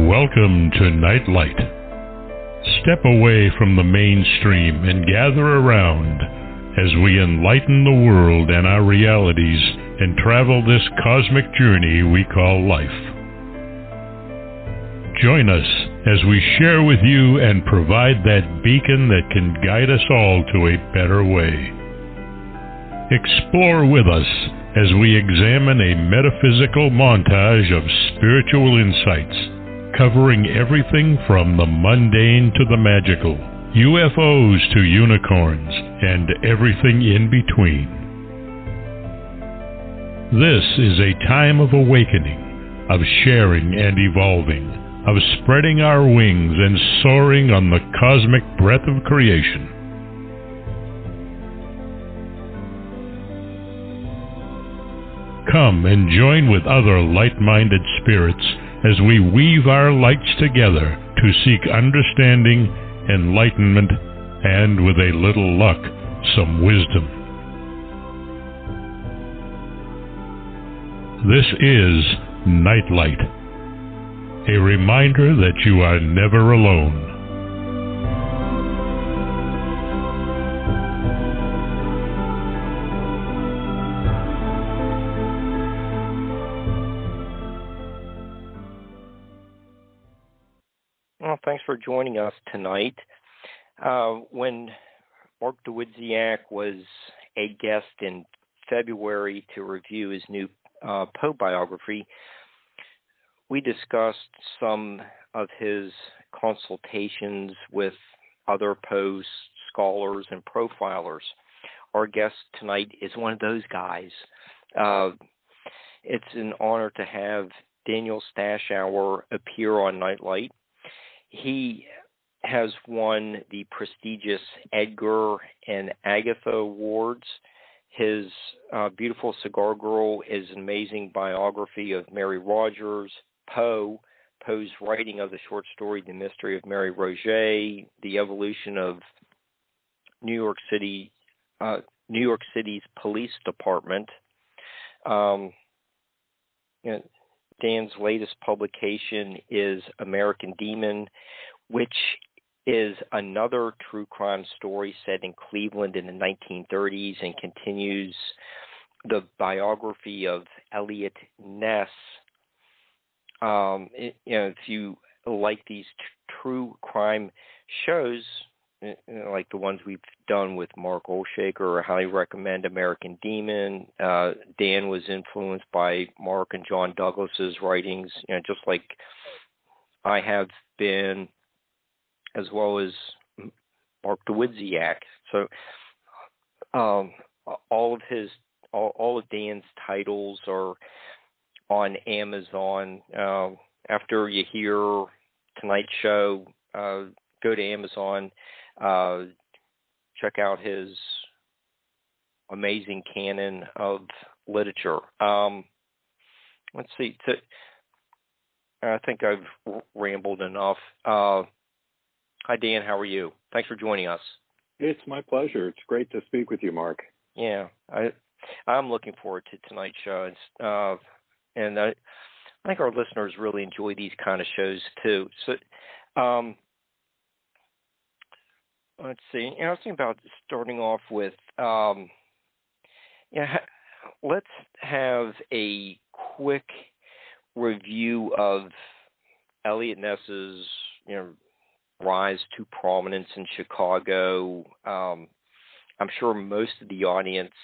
Welcome to Nightlight. Step away from the mainstream and gather around as we enlighten the world and our realities and travel this cosmic journey we call life. Join us as we share with you and provide that beacon that can guide us all to a better way. Explore with us as we examine a metaphysical montage of spiritual insights, covering everything from the mundane to the magical, UFOs to unicorns, and everything in between. This is a time of awakening, of sharing and evolving, of spreading our wings and soaring on the cosmic breath of creation. Come and join with other light-minded spirits as we weave our lights together to seek understanding, enlightenment, and, with a little luck, some wisdom. This is Nightlight, a reminder that you are never alone. Well, thanks for joining us tonight. When Mark Dawidziak was a guest in February to review his new Poe biography, we discussed some of his consultations with other Poe scholars and profilers. Our guest tonight is one of those guys. It's an honor to have Daniel Stashower appear on Nightlight. He has won the prestigious Edgar and Agatha Awards. His Beautiful Cigar Girl is an amazing biography of Mary Rogers. Poe's writing of the short story The Mystery of Mary Roget, the evolution of New York City's police department. Dan's latest publication is American Demon, which is another true crime story set in Cleveland in the 1930s and continues the biography of Eliot Ness. If you like these true crime shows, like the ones we've done with Mark Olshaker, I highly recommend American Demon. Dan was influenced by Mark and John Douglas's writings, just like I have been, as well as Mark Dawidziak. So all of Dan's titles are on Amazon. After you hear tonight's show, go to Amazon. Check out his amazing canon of literature. Let's see. I think I've rambled enough. Hi, Dan. How are you? Thanks for joining us. It's my pleasure. It's great to speak with you, Mark. Yeah, I'm looking forward to tonight's show. And I think our listeners really enjoy these kind of shows, too. So, let's see. I was thinking about starting off with, let's have a quick review of Eliot Ness's, rise to prominence in Chicago. I'm sure most of the audience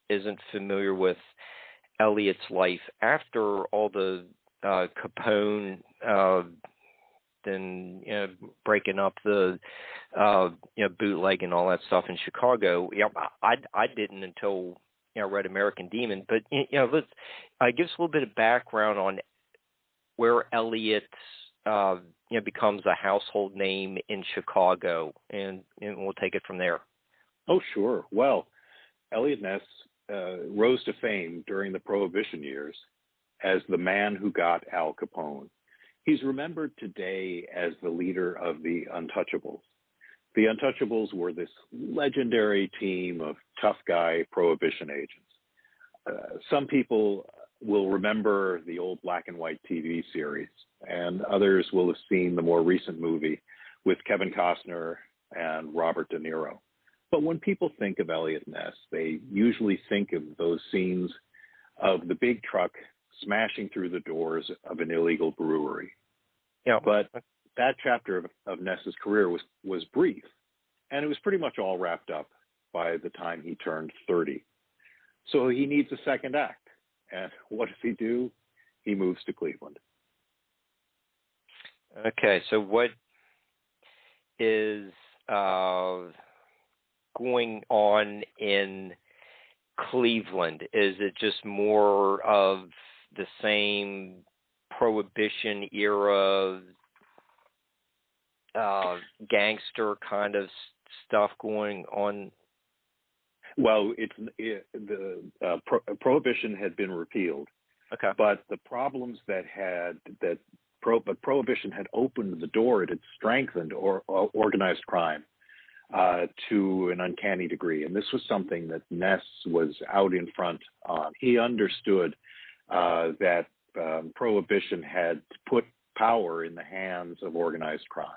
isn't familiar with Eliot's life after all the Capone then breaking up the bootleg and all that stuff in Chicago. I didn't until I read American Demon. But let's give us a little bit of background on where Eliot becomes a household name in Chicago, and we'll take it from there. Oh, sure. Well, Eliot Ness rose to fame during the Prohibition years as the man who got Al Capone. He's remembered today as the leader of the Untouchables. The Untouchables were this legendary team of tough guy Prohibition agents. Some people will remember the old black and white TV series, and others will have seen the more recent movie with Kevin Costner and Robert De Niro. But when people think of Eliot Ness, they usually think of those scenes of the big truck smashing through the doors of an illegal brewery. Yeah. But that chapter of Ness's career was brief, and it was pretty much all wrapped up by the time he turned 30. So he needs a second act. And what does he do? He moves to Cleveland. Okay, so what is going on in Cleveland? Is it just more of the same Prohibition era gangster kind of stuff going on? Well, Prohibition had been repealed. Okay. But the problems Prohibition had opened the door. It had strengthened organized crime to an uncanny degree. And this was something that Ness was out in front on. He understood that Prohibition had put power in the hands of organized crime.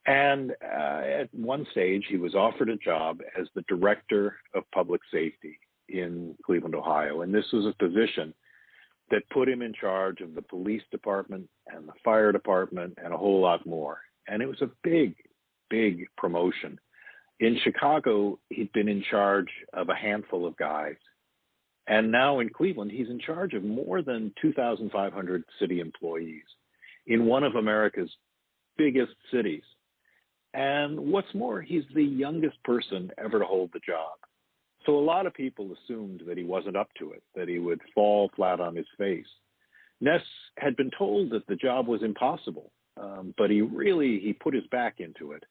And at one stage, he was offered a job as the director of public safety in Cleveland, Ohio. And this was a position that put him in charge of the police department and the fire department and a whole lot more. And it was a big, big promotion. In Chicago, he'd been in charge of a handful of guys. And now in Cleveland, he's in charge of more than 2,500 city employees in one of America's biggest cities. And what's more, he's the youngest person ever to hold the job. So a lot of people assumed that he wasn't up to it, that he would fall flat on his face. Ness had been told that the job was impossible, but he put his back into it.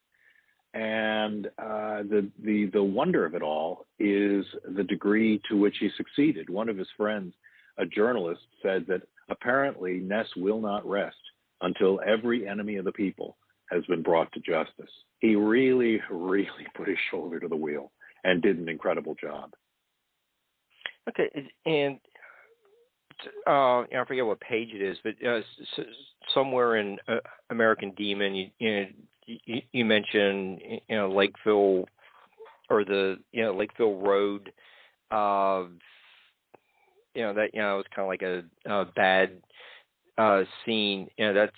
And the wonder of it all is the degree to which he succeeded. One of his friends, a journalist, said that apparently Ness will not rest until every enemy of the people has been brought to justice. He really, really put his shoulder to the wheel and did an incredible job. Okay, and I forget what page it is, but somewhere in American Demon, you mentioned Lakeville or the Lakeville Road. That it was kind of like a bad scene. That's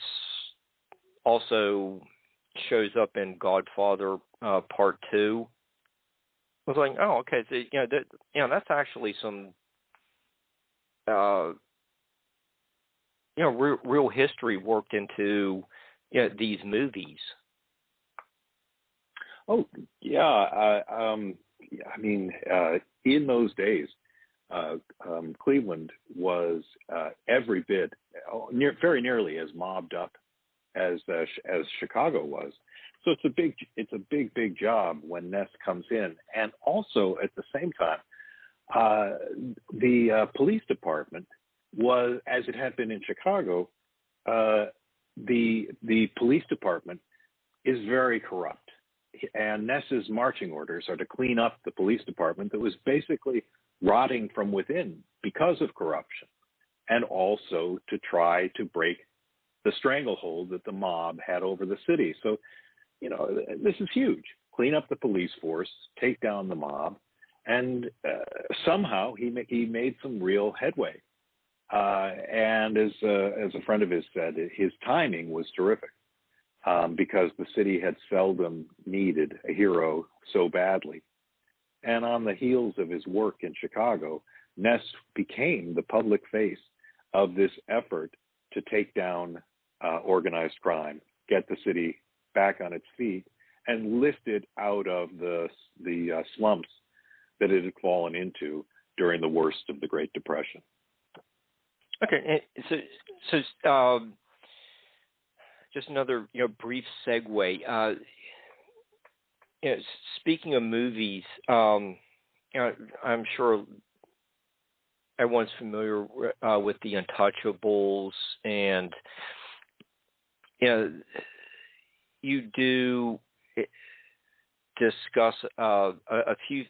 also shows up in Godfather Part 2. I was like, oh, okay. So, that's actually some, real history worked into these movies. Oh, yeah. In those days, Cleveland was every bit, very nearly as mobbed up as Chicago was. So it's a big job when Ness comes in, and also at the same time, the police department was, as it had been in Chicago, the police department is very corrupt, and Ness's marching orders are to clean up the police department that was basically rotting from within because of corruption, and also to try to break the stranglehold that the mob had over the city. So, this is huge. Clean up the police force, take down the mob, and somehow he made some real headway. And as a friend of his said, his timing was terrific because the city had seldom needed a hero so badly. And on the heels of his work in Chicago, Ness became the public face of this effort to take down organized crime, get the city back on its feet, and lift it out of the slumps that it had fallen into during the worst of the Great Depression. Okay, so just another brief segue. Speaking of movies, I'm sure everyone's familiar with The Untouchables, and you do discuss a few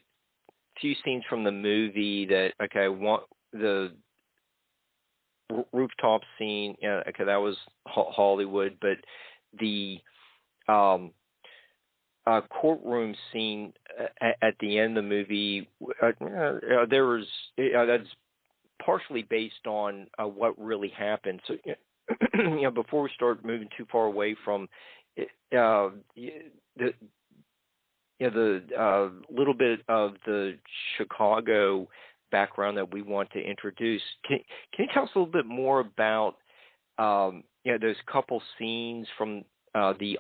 scenes from the movie that rooftop scene, okay, that was Hollywood, but the courtroom scene at the end of the movie, there was that's partially based on what really happened. So, before we start moving too far away from the little bit of the Chicago background that we want to introduce, can you tell us a little bit more about those couple scenes from the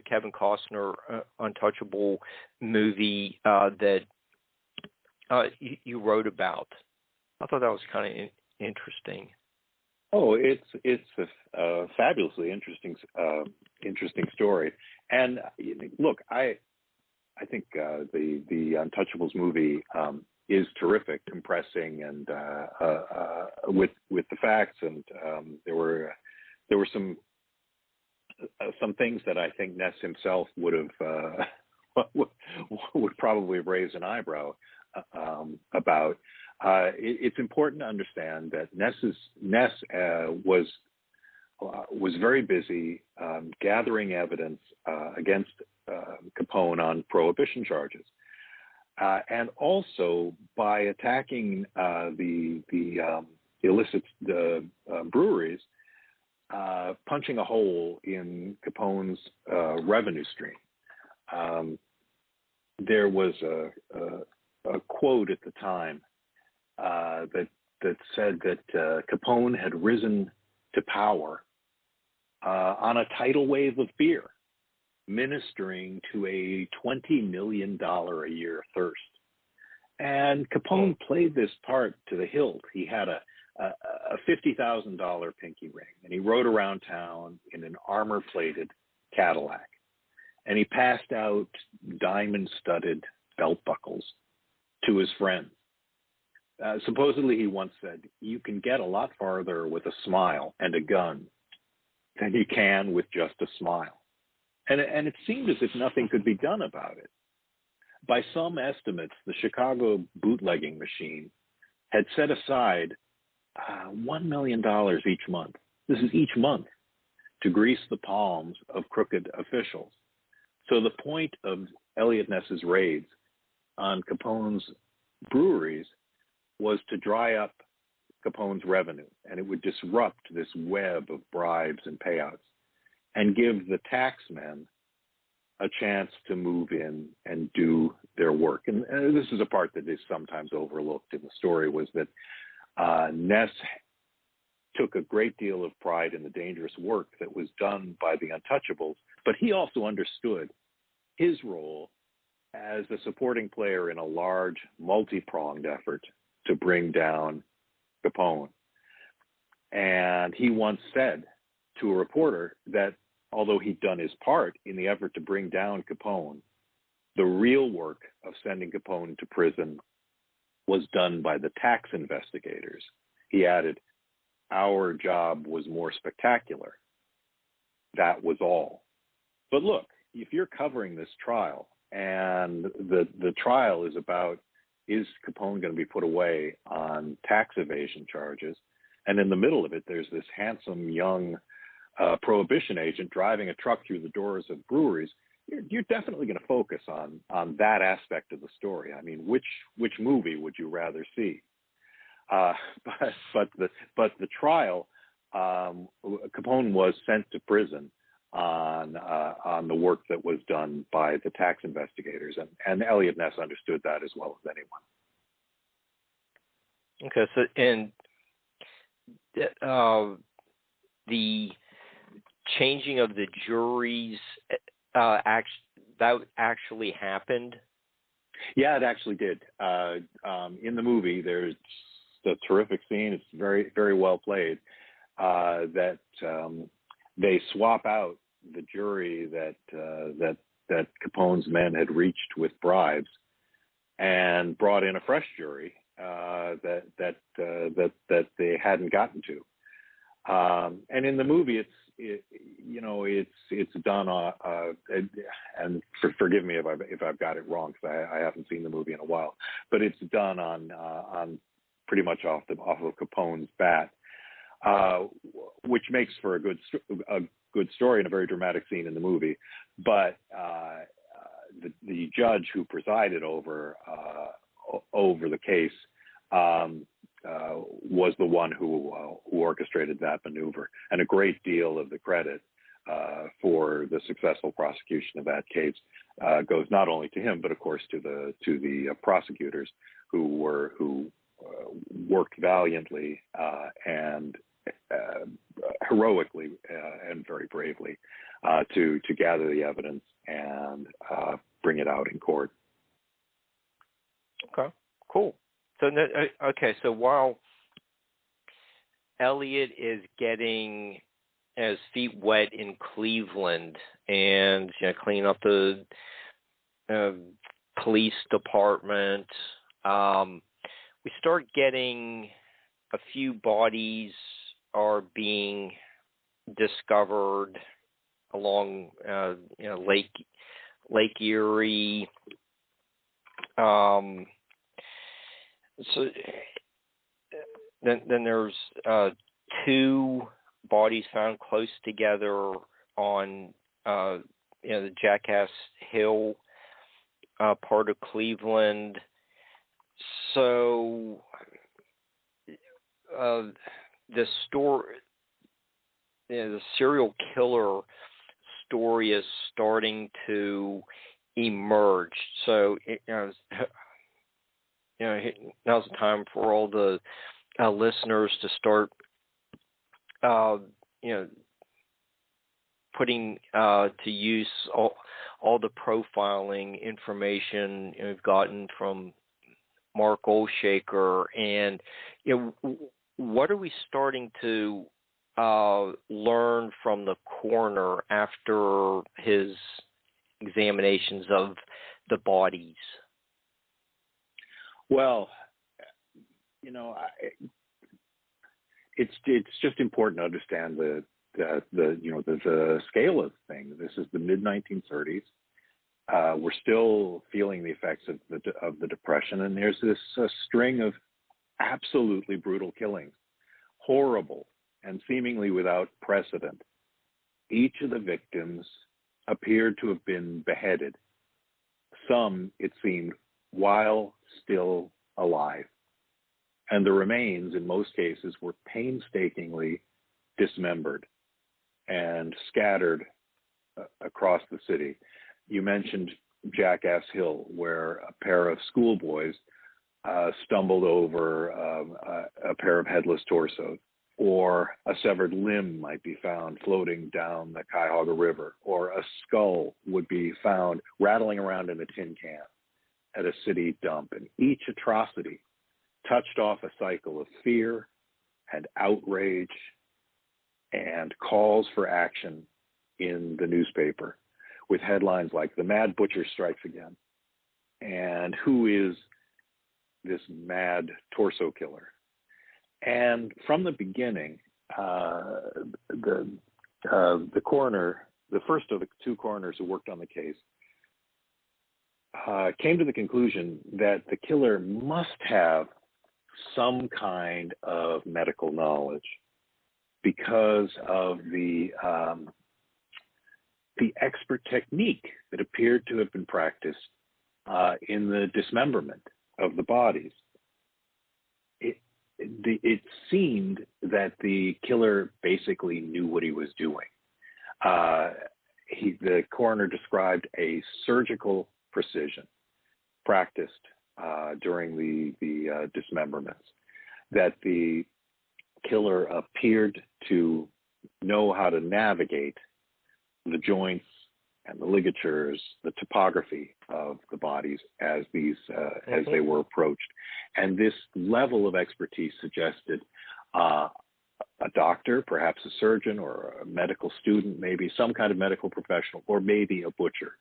Kevin Costner Untouchable movie that you wrote about? I thought that was kind of interesting. Oh, it's a fabulously interesting story. And look, I think the Untouchables movie is terrific, compressing and with the facts. And there were some things that I think Ness himself would have would probably have raised an eyebrow about. It's important to understand that Ness was very busy gathering evidence against Capone on prohibition charges, and also by attacking the illicit breweries, punching a hole in Capone's revenue stream. There was a quote at the time that said that Capone had risen to power on a tidal wave of beer, ministering to a $20 million a year thirst. And Capone played this part to the hilt. He had a $50,000 pinky ring, and he rode around town in an armor-plated Cadillac. And he passed out diamond-studded belt buckles to his friends. Supposedly, he once said, "You can get a lot farther with a smile and a gun than you can with just a smile." And it seemed as if nothing could be done about it. By some estimates, the Chicago bootlegging machine had set aside $1 million each month. This is each month, to grease the palms of crooked officials. So the point of Eliot Ness's raids on Capone's breweries was to dry up Capone's revenue, and it would disrupt this web of bribes and payouts and give the taxmen a chance to move in and do their work. And this is a part that is sometimes overlooked in the story, was that Ness took a great deal of pride in the dangerous work that was done by the Untouchables, but he also understood his role as a supporting player in a large, multi-pronged effort to bring down Capone. And he once said to a reporter that although he'd done his part in the effort to bring down Capone, the real work of sending Capone to prison was done by the tax investigators. He added, "Our job was more spectacular. That was all." But look, if you're covering this trial, and the trial is about, is Capone going to be put away on tax evasion charges? And in the middle of it, there's this handsome young prohibition agent driving a truck through the doors of breweries. You're definitely going to focus on that aspect of the story. I mean, which movie would you rather see? But the trial, Capone was sent to prison on the work that was done by the tax investigators, and Eliot Ness understood that as well as anyone. Okay, so and the changing of the juries that actually happened? Yeah, it actually did. In the movie, there's a terrific scene. It's very, very well played. That they swap out the jury that Capone's men had reached with bribes, and brought in a fresh jury that they hadn't gotten to. And in the movie, it's done and forgive me if I've got it wrong, because I haven't seen the movie in a while, but it's done on pretty much off of Capone's bat. which makes for a good story and a very dramatic scene in the movie. But the judge who presided over the case was the one who orchestrated that maneuver, and a great deal of the credit for the successful prosecution of that case goes not only to him, but of course to the prosecutors who worked valiantly and heroically and very bravely to gather the evidence and bring it out in court. Okay, cool. So while Eliot is getting his feet wet in Cleveland and cleaning up the police department, we start getting a few bodies are being discovered along Lake Erie. So then there's two bodies found close together on the Jackass Hill part of Cleveland. So the story, the serial killer story is starting to emerge. So now's the time for all the listeners to start putting to use all the profiling information we've gotten from Mark Olshaker, and what are we starting to learn from the coroner after his examinations of the bodies? Well, it's just important to understand the scale of things. This is the mid-1930s. We're still feeling the effects of the Depression, and there's this string of absolutely brutal killings, horrible and seemingly without precedent. Each of the victims appeared to have been beheaded. Some, it seemed, while still alive. And the remains, in most cases, were painstakingly dismembered and scattered across the city. You mentioned Jackass Hill, where a pair of schoolboys stumbled over a pair of headless torsos, or a severed limb might be found floating down the Cuyahoga River, or a skull would be found rattling around in a tin can at a city dump. And each atrocity touched off a cycle of fear and outrage and calls for action in the newspaper, with headlines like "The Mad Butcher Strikes Again," and "Who is this mad torso killer?" And from the beginning, the coroner, the first of the two coroners who worked on the case, came to the conclusion that the killer must have some kind of medical knowledge because of the expert technique that appeared to have been practiced in the dismemberment of the bodies. It seemed that the killer basically knew what he was doing. The coroner described a surgical precision practiced during the dismemberments, that the killer appeared to know how to navigate the joints and the ligatures, the topography of the bodies as as they were approached. And this level of expertise suggested a doctor, perhaps a surgeon or a medical student, maybe some kind of medical professional, or maybe a butcher.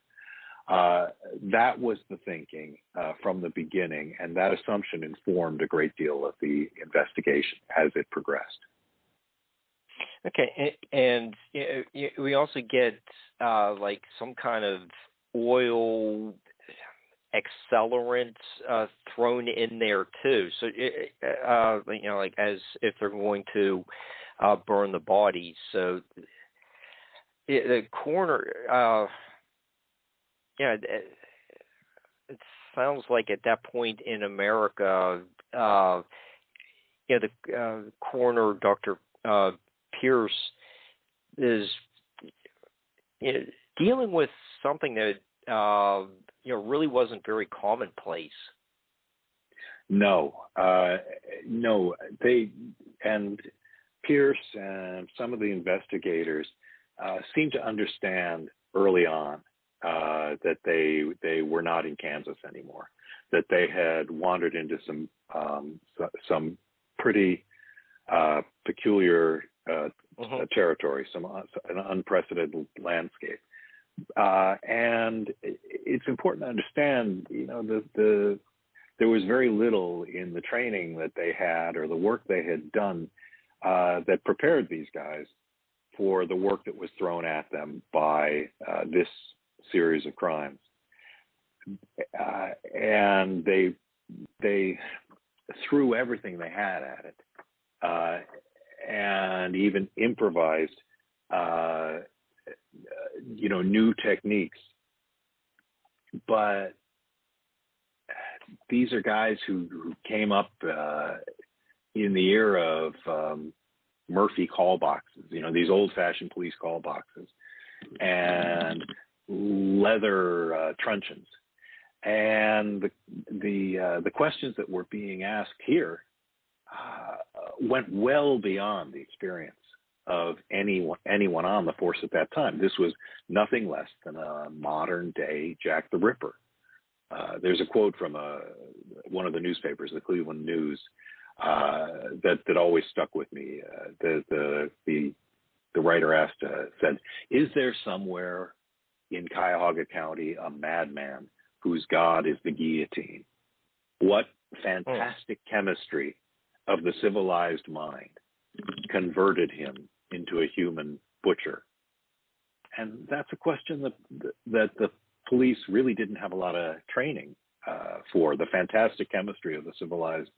That was the thinking from the beginning, and that assumption informed a great deal of the investigation as it progressed. Okay, and we also get like some kind of oil accelerants thrown in there too. So, like as if they're going to burn the bodies. So the coroner, it sounds like at that point in America, the coroner, Dr. Pierce, is dealing with something that really wasn't very commonplace. No. And Pierce and some of the investigators seemed to understand early on that they were not in Kansas anymore, that they had wandered into some pretty peculiar territory, an unprecedented landscape. And it's important to understand, there was very little in the training that they had or the work they had done that prepared these guys for the work that was thrown at them by this series of crimes. And they threw everything they had at it, and even improvised new techniques. But these are guys who came up in the era of Murphy call boxes, these old-fashioned police call boxes, and leather truncheons. And the questions that were being asked here went well beyond the experience of anyone on the force at that time. This was nothing less than a modern day Jack the Ripper. There's a quote from one of the newspapers, the Cleveland News, that always stuck with me. The writer said, "Is there somewhere in Cuyahoga County a madman whose god is the guillotine? What fantastic chemistry of the civilized mind converted him into a human butcher?" And that's a question that the police really didn't have a lot of training for. The fantastic chemistry of the civilized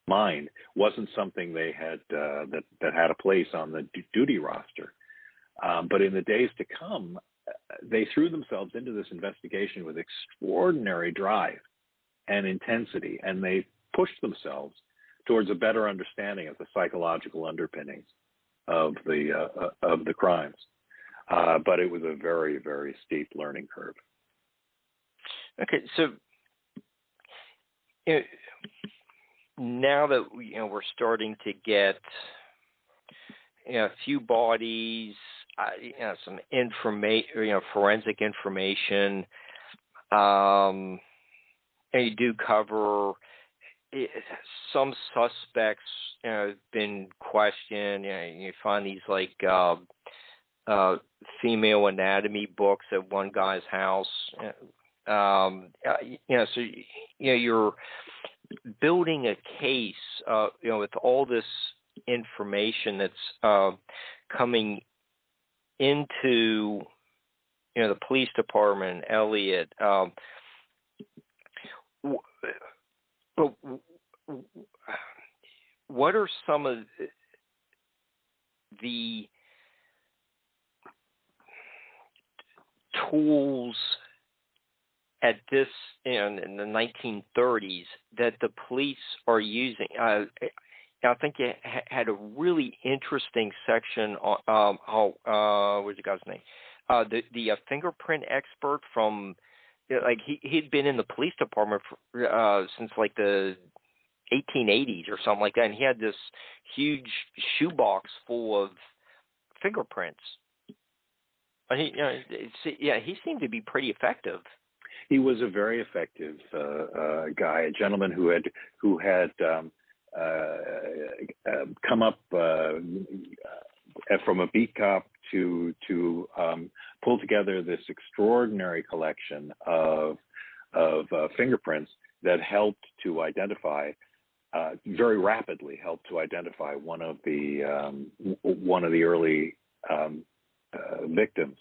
mind wasn't something they had that had a place on the duty roster. But in the days to come, they threw themselves into this investigation with extraordinary drive and intensity, and they pushed themselves towards a better understanding of the psychological underpinnings of the crimes. But it was a very, very steep learning curve. Okay, so now that we're starting to get a few bodies, some information, forensic information, and you do cover some suspects have been questioned. You find these like female anatomy books at one guy's house. So you're building a case, with all this information that's coming into, the police department, Eliot. What are some of the tools at this in the 1930s that the police are using? I think you had a really interesting section on what's the guy's name? The fingerprint expert from, he'd been in the police department since like the 1880s or something like that, and he had this huge shoebox full of fingerprints. He seemed to be pretty effective. He was a very effective guy, a gentleman who had come up from a beat cop to pull together this extraordinary collection of fingerprints that helped to identify very rapidly one of the early victims.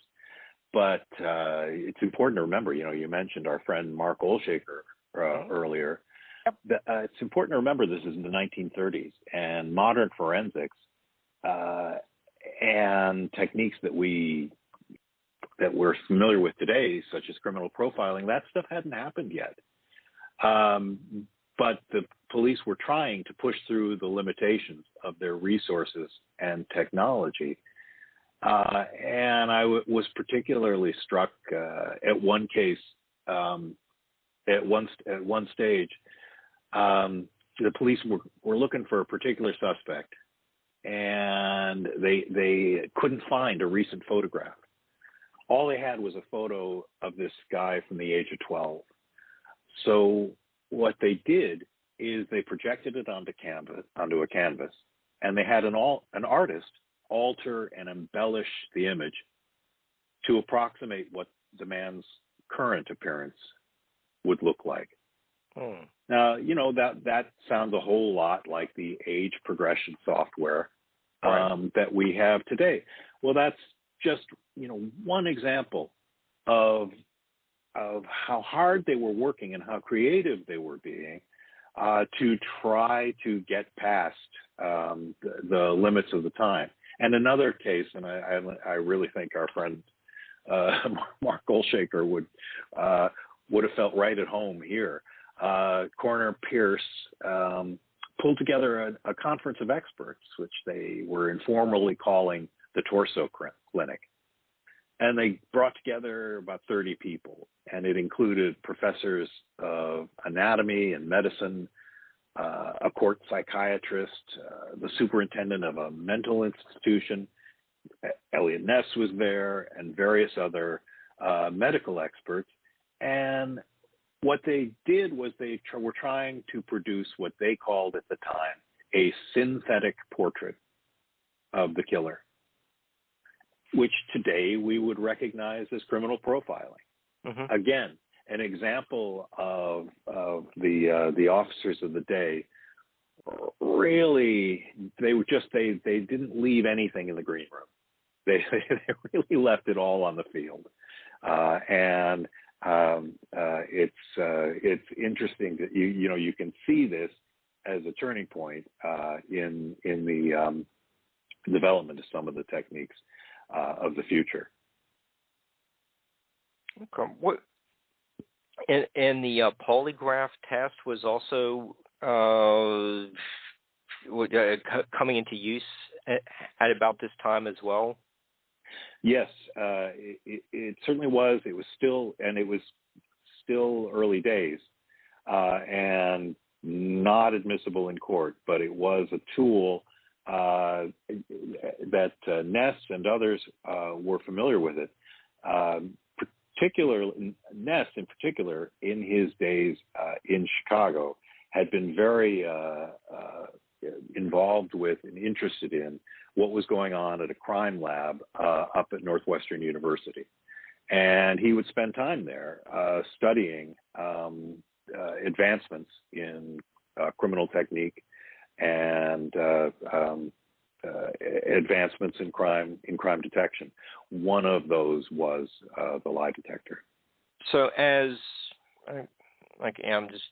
But it's important to remember, you mentioned our friend Mark Olshaker earlier. It's important to remember this is in the 1930s, and modern forensics and techniques that we're familiar with today, such as criminal profiling, that stuff hadn't happened yet. But the police were trying to push through the limitations of their resources and technology. And I was particularly struck at one case, at one stage, the police were looking for a particular suspect, and they couldn't find a recent photograph. All they had was a photo of this guy from the age of 12. So what they did is they projected it onto a canvas, and they had an artist alter and embellish the image to approximate what the man's current appearance would look like. Now, that sounds a whole lot like the age progression software that we have today. Well, that's just, one example of how hard they were working and how creative they were being to try to get past the limits of the time. And another case, and I really think our friend Mark Olshaker would have felt right at home here. Coroner Pierce pulled together a conference of experts, which they were informally calling the Torso Clinic. And they brought together about 30 people, and it included professors of anatomy and medicine, a court psychiatrist, the superintendent of a mental institution. Eliot Ness was there, and various other medical experts. And what they did was they were trying to produce what they called at the time a synthetic portrait of the killer, which today we would recognize as criminal profiling. Mm-hmm. Again, an example of the officers of the day. Really, they didn't leave anything in the green room. They really left it all on the field, and it's interesting that you can see this as a turning point in the development of some of the techniques of the future. Okay. And the polygraph test was also coming into use at about this time as well? Yes, it certainly was. It was still early days and not admissible in court, but it was a tool that Ness and others were familiar with it. Ness, in particular, in his days in Chicago, had been very involved with and interested in what was going on at a crime lab up at Northwestern University. And he would spend time there studying advancements in criminal technique and advancements in crime detection. One of those was the lie detector. So I'm just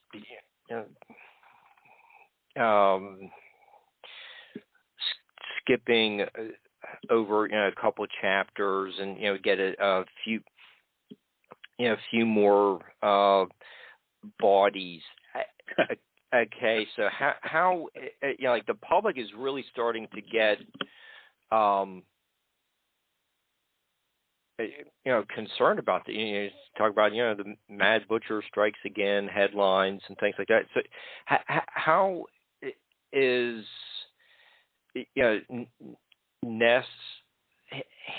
skipping over a couple of chapters and get a few more bodies. Okay, so how like the public is really starting to get concerned about the talk about the Mad Butcher strikes again headlines and things like that. So how is Ness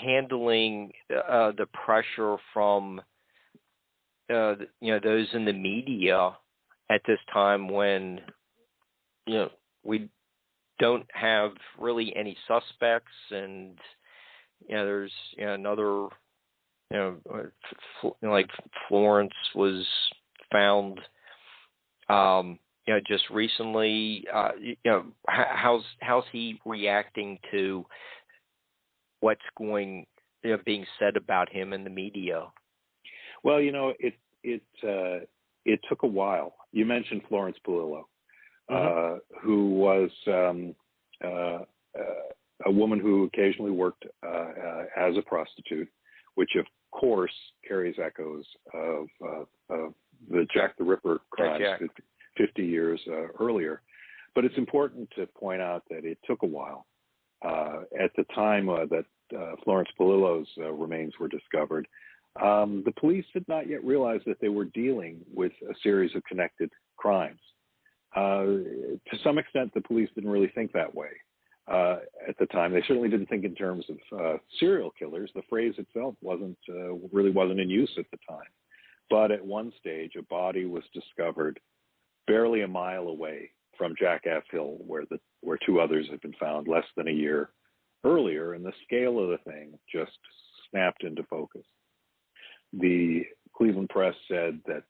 handling the pressure from those in the media at this time when we don't have really any suspects and there's another like Florence was found just recently. How's he reacting to what's going being said about him in the media? Well, it took a while. You mentioned Florence Polillo, who was a woman who occasionally worked as a prostitute, which of course carries echoes of the Jack the Ripper crimes 50 years earlier. But it's important to point out that it took a while. At the time that Florence Polillo's remains were discovered, the police had not yet realized that they were dealing with a series of connected crimes. To some extent, the police didn't really think that way at the time. They certainly didn't think in terms of serial killers. The phrase itself wasn't in use at the time. But at one stage, a body was discovered barely a mile away from Jackass Hill, where two others had been found less than a year earlier, and the scale of the thing just snapped into focus. The Cleveland Press said that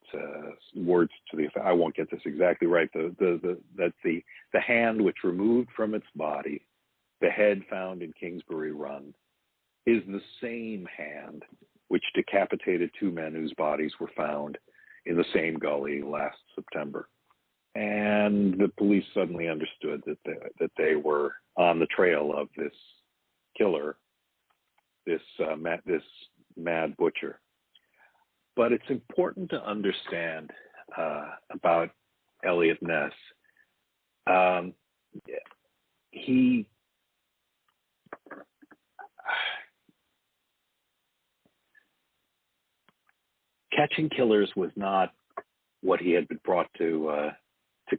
words to the effect, I won't get this exactly right, that the hand which removed from its body the head found in Kingsbury Run is the same hand which decapitated two men whose bodies were found in the same gully last September. And the police suddenly understood that they were on the trail of this killer, this mad butcher. But it's important to understand about Eliot Ness. Catching killers was not what he had been brought to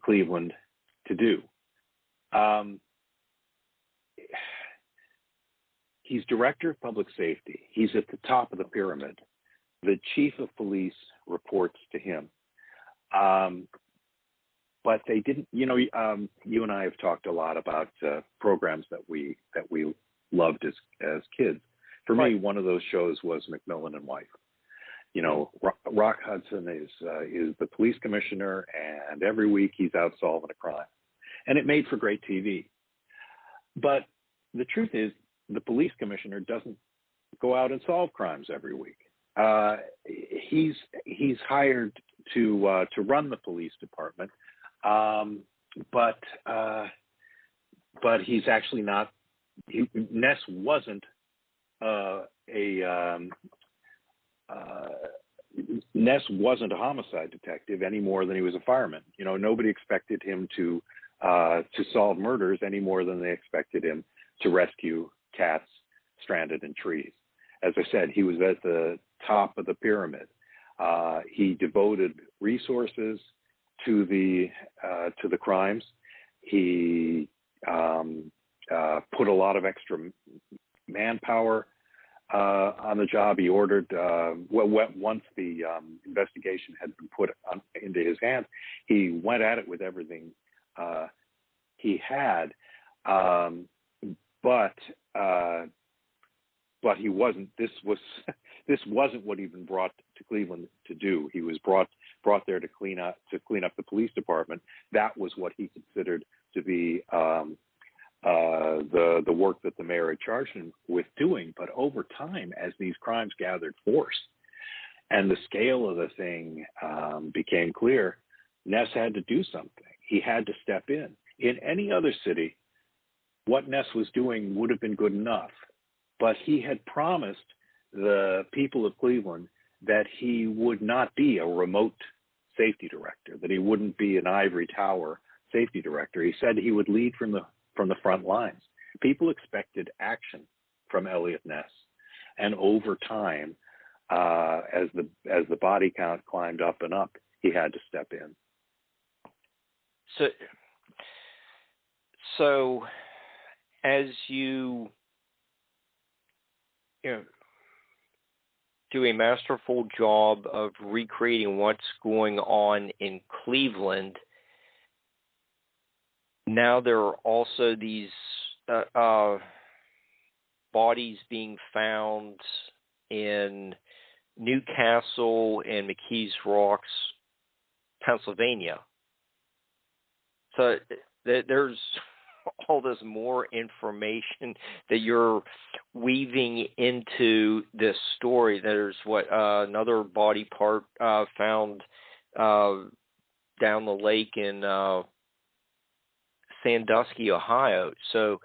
Cleveland to do. He's director of public safety. He's at the top of the pyramid. The chief of police reports to him. But they didn't, you and I have talked a lot about programs that we loved as kids. For me, one of those shows was McMillan and Wife. Rock Hudson is the police commissioner, and every week he's out solving a crime. And it made for great TV. But the truth is, the police commissioner doesn't go out and solve crimes every week. He's hired to run the police department, but he's actually not. Ness wasn't Ness wasn't a homicide detective any more than he was a fireman. Nobody expected him to solve murders any more than they expected him to rescue cats stranded in trees. As I said, he was at the top of the pyramid. He devoted resources to the crimes. He put a lot of extra manpower on the job. He ordered, once the investigation had been put into his hands, he went at it with everything he had. But he wasn't. This wasn't what he'd been brought to Cleveland to do. He was brought there to clean up the police department. That was what he considered to be the work that the mayor had charged him with doing. But over time, as these crimes gathered force and the scale of the thing became clear, Ness had to do something. He had to step in. In any other city, what Ness was doing would have been good enough. But he had promised the people of Cleveland that he would not be a remote safety director, that he wouldn't be an ivory tower safety director. He said he would lead from the front lines. People expected action from Eliot Ness. And over time, as the body count climbed up and up, he had to step in. So as you do a masterful job of recreating what's going on in Cleveland, now there are also these bodies being found in Newcastle and McKees Rocks, Pennsylvania. So there's all this more information that you're weaving into this story. There's another body part found down the lake in Sandusky, Ohio. So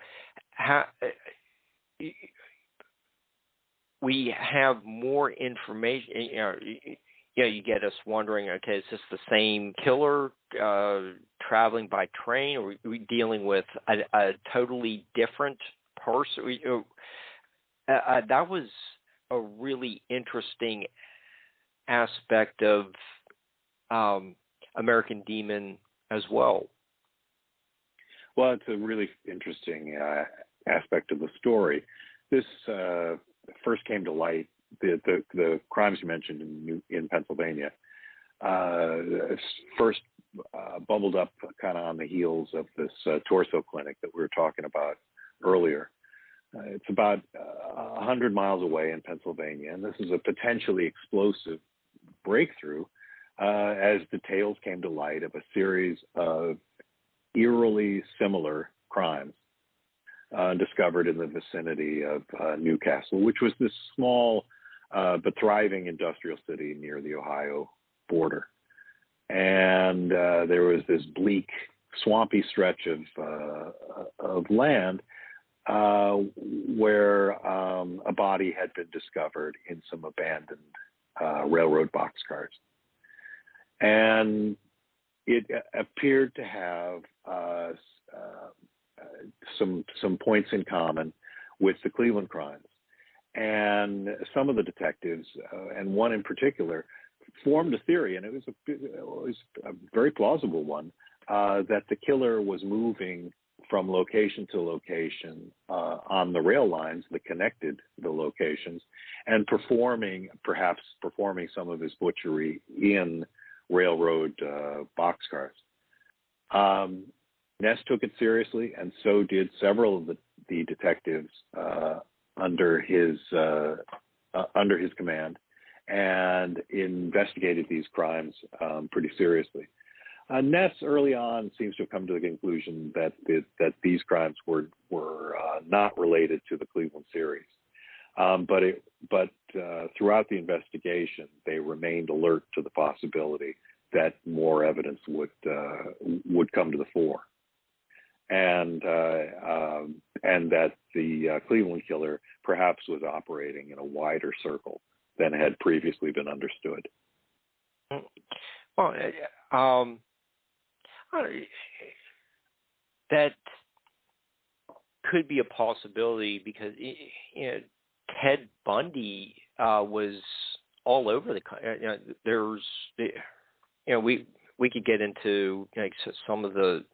we have more information. You get us wondering, okay, is this the same killer traveling by train, or are we dealing with a totally different person? That was a really interesting aspect of American Demon as well. Well, it's a really interesting aspect of the story. This first came to light, the crimes you mentioned in Pennsylvania, first bubbled up kind of on the heels of this torso clinic that we were talking about earlier. It's about 100 miles away in Pennsylvania, and this is a potentially explosive breakthrough as details came to light of a series of eerily similar crimes discovered in the vicinity of Newcastle, which was this small but thriving industrial city near the Ohio border. And there was this bleak, swampy stretch of land where a body had been discovered in some abandoned railroad boxcars. And it appeared to have some points in common with the Cleveland crimes. And some of the detectives, and one in particular, formed a theory, and it was a very plausible one, that the killer was moving from location to location on the rail lines that connected the locations, and perhaps performing some of his butchery in railroad boxcars. Ness took it seriously, and so did several of the detectives under his command, and investigated these crimes pretty seriously. Ness early on seems to have come to the conclusion that these crimes were not related to the Cleveland series, but throughout the investigation, they remained alert to the possibility that more evidence would come to the fore, and that the Cleveland killer perhaps was operating in a wider circle than had previously been understood. Well, that could be a possibility because Ted Bundy was all over the country. We could get into some of the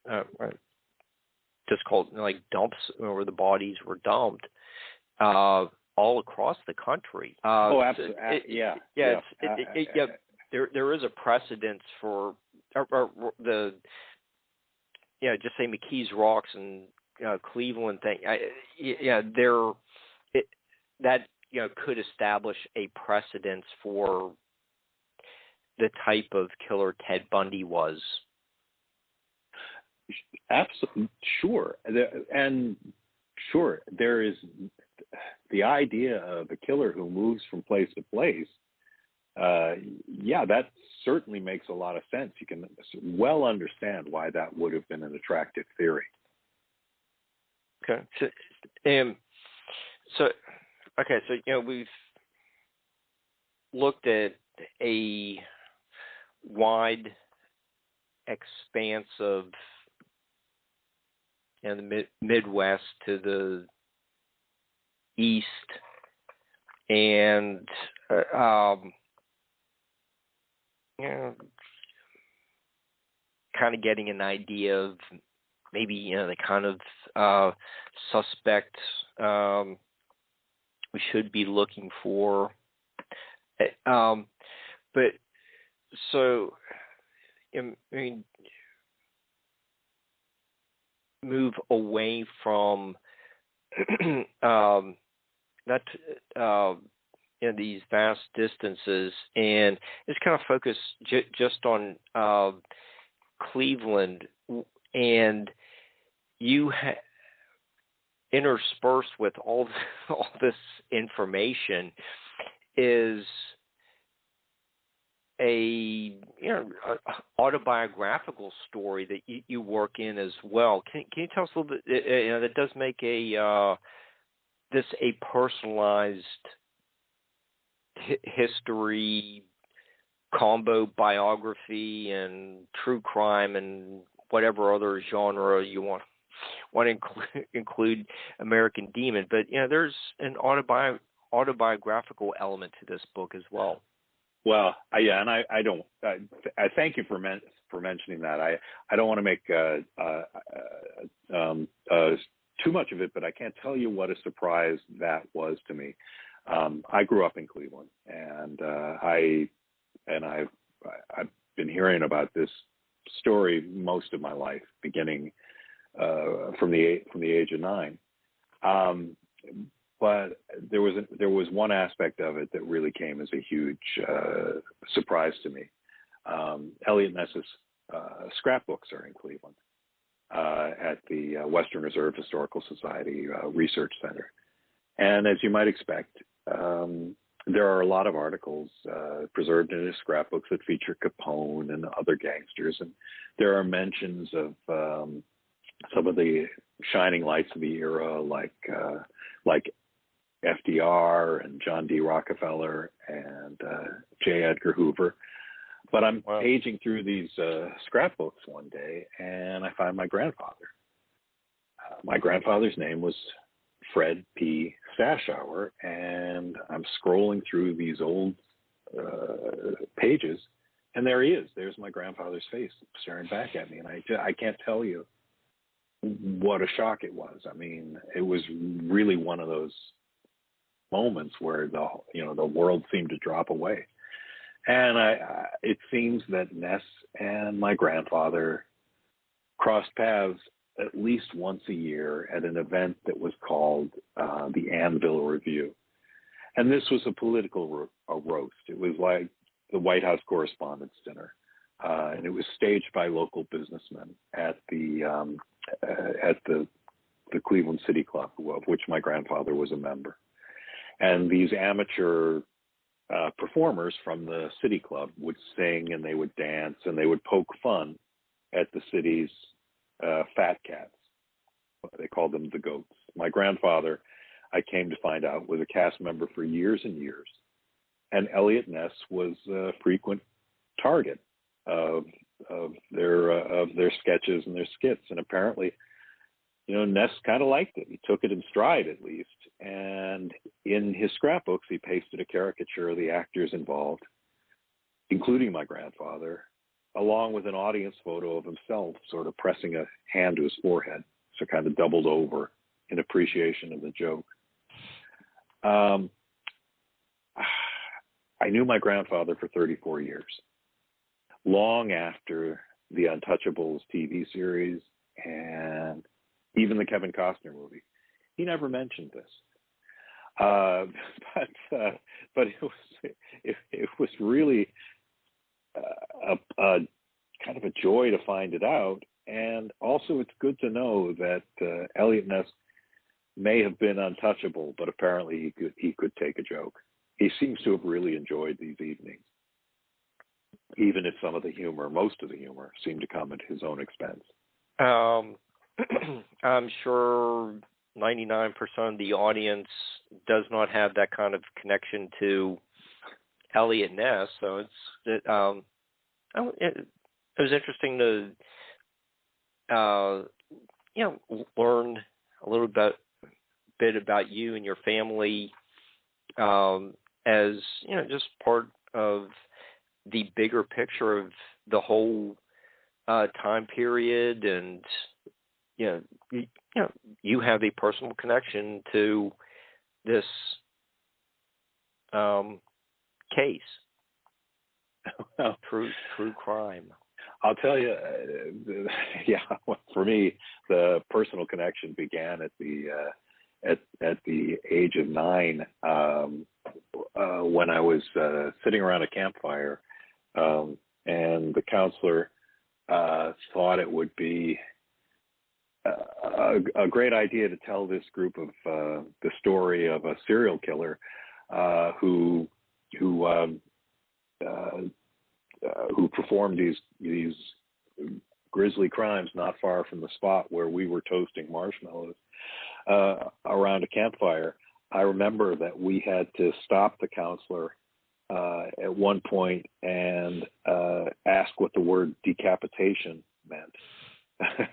just called dumps where the bodies were dumped all across the country. Absolutely. There is a precedence for the just say McKees Rocks and Cleveland thing. That could establish a precedence for the type of killer Ted Bundy was. Absolutely, sure, and sure, there is the idea of a killer who moves from place to place. That certainly makes a lot of sense. You can well understand why that would have been an attractive theory. Okay, so we've looked at a wide expanse of the Midwest to the east, and kind of getting an idea of maybe the kind of suspect we should be looking for. But so move away from these vast distances, and just kind of focus just on Cleveland, and you interspersed with all this information is a autobiographical story that you work in as well. Can you tell us a little bit? That does make this a personalized history combo, biography and true crime and whatever other genre you want to include American Demon. But there's an autobiographical element to this book as well. Well, and I thank you for mentioning that. I don't want to make too much of it, but I can't tell you what a surprise that was to me. I grew up in Cleveland, and I've been hearing about this story most of my life, beginning from the age of 9. But there was one aspect of it that really came as a huge surprise to me. Eliot Ness's scrapbooks are in Cleveland at the Western Reserve Historical Society Research Center. And as you might expect, there are a lot of articles preserved in his scrapbooks that feature Capone and other gangsters. And there are mentions of some of the shining lights of the era, like FDR and John D. Rockefeller and J. Edgar Hoover. But I'm paging through these scrapbooks one day, and I find my grandfather. My grandfather's name was Fred P. Stashower, and I'm scrolling through these old pages, and there he is. There's my grandfather's face staring back at me, and I can't tell you what a shock it was. I mean, it was really one of those moments where the world seemed to drop away. And it seems that Ness and my grandfather crossed paths at least once a year at an event that was called the Anvil Review. And this was a political roast. It was like the White House Correspondents' Dinner. And it was staged by local businessmen at the Cleveland City Club, of which my grandfather was a member. And these amateur performers from the City Club would sing and they would dance and they would poke fun at the city's fat cats. They called them the goats. My grandfather, I came to find out, was a cast member for years and years. And Eliot Ness was a frequent target of their sketches and their skits. And apparently, Ness kind of liked it. He took it in stride, at least. And in his scrapbooks, he pasted a caricature of the actors involved, including my grandfather, along with an audience photo of himself sort of pressing a hand to his forehead, so kind of doubled over in appreciation of the joke. I knew my grandfather for 34 years, long after the Untouchables TV series and even the Kevin Costner movie. He never mentioned this. But it was really a kind of a joy to find it out. And also it's good to know that Eliot Ness may have been untouchable, but apparently he could take a joke. He seems to have really enjoyed these evenings, even if some of the humor, most of the humor, seemed to come at his own expense. I'm sure 99% of the audience does not have that kind of connection to Eliot Ness, so it was interesting to learn a little bit about you and your family, as just part of the bigger picture of the whole time period, and you have a personal connection to this case. True crime. I'll tell you, for me, the personal connection began at the age of 9, when I was sitting around a campfire, and the counselor thought it would be a great idea to tell this group of the story of a serial killer who performed these grisly crimes not far from the spot where we were toasting marshmallows around a campfire. I remember that we had to stop the counselor at one point and ask what the word decapitation meant,